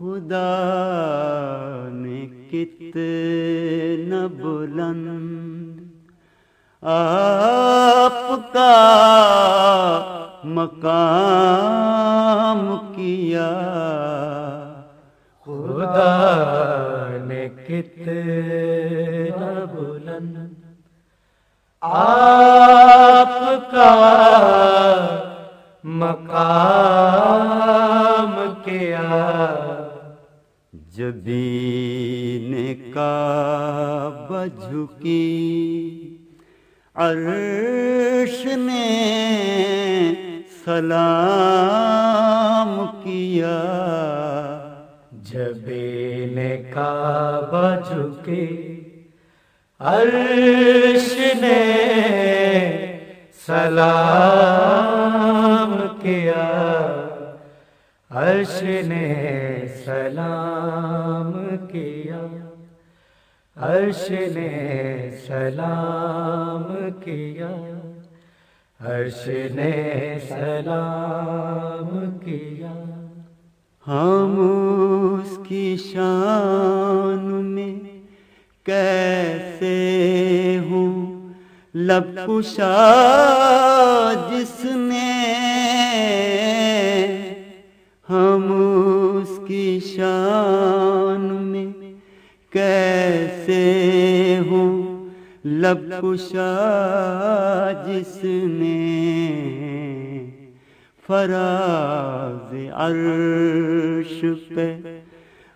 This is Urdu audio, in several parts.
خدا نے کتنا بلند آپ کا مقام کیا، خدا نے کتنا بلند آپ کا مقام کیا، جبین کعبہ جھکی عرش نے سلام کیا، جبین کعبہ جھکی عرش نے سلام کیا، عرش نے سلام کیا، عرش نے سلام کیا، عرش نے سلام کیا۔ ہم اس کی شان میں کیسے ہوں لب کشا جس نے، ہم اس کی شان میں کیسے ہوں لب کشا جس نے، فراز عرش پہ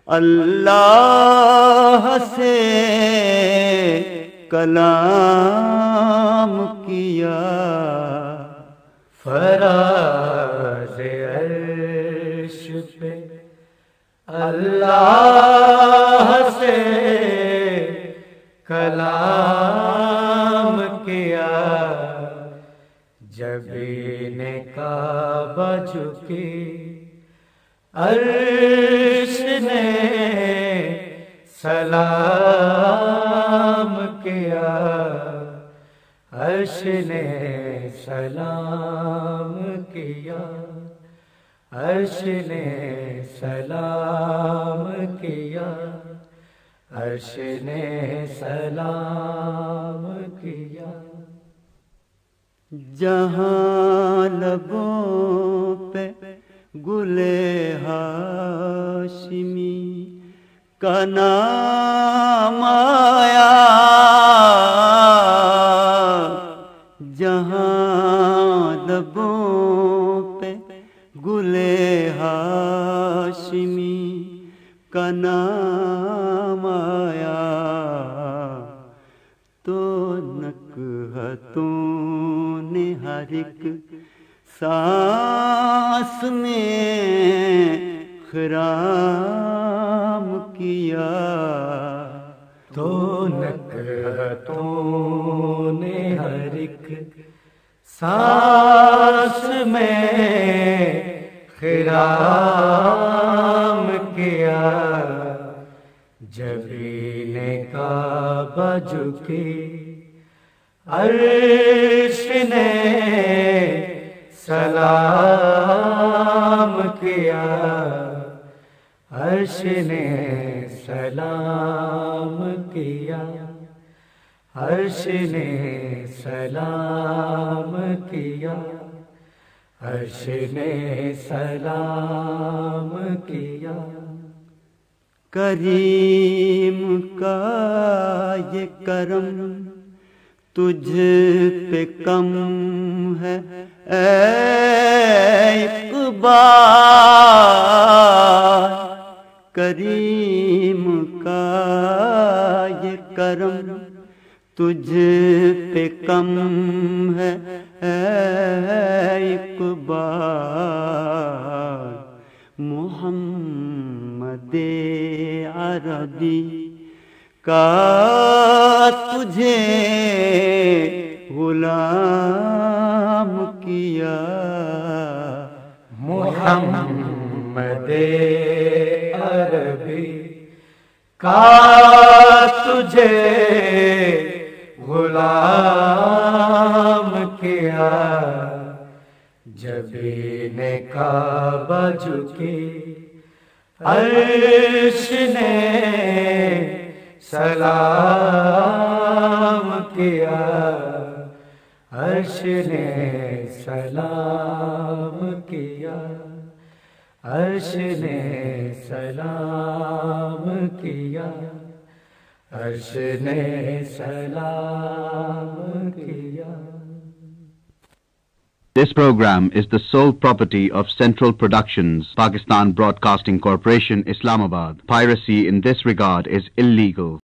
اللہ سے کلام کیا، فراز عرش پہ اللہ سے کلام کیا، جبین کعبہ جھکی عرش نے سلام کیا، عرش نے سلام کیا، عرش نے سلام کیا، عرش نے سلام کیا۔ جہاں لبوں پہ گل ہاشمی کا نام آیا، جہاں لبوں پہ گل ہاشمی کا نام آیا، تو نکہتوں نے ہر ایک سانس میں خرام کیا، تو نکہتوں نے ہر ایک سانس میں خرام کیا، جبین کعبہ جھکی عرش نے سلام کیا، عرش نے سلام کیا، عرش نے سلام کیا، عرش نے سلام کیا۔ کریم کا یہ کرم تجھ پہ کم ہے اے اقبال، کریم کا یہ کرم تجھ پہ کم ہے اے اقبال، محمد عربی کا تجھے غلام کیا، محمد عربی کا تجھے غلام کیا، جبین کعبہ جھکی عرش نے سلام کیا، عرش نے سلام کیا، عرش نے سلام کیا، عرش نے سلام کیا۔ This program is the sole property of Central Productions, Pakistan Broadcasting Corporation, Islamabad. Piracy in this regard is illegal.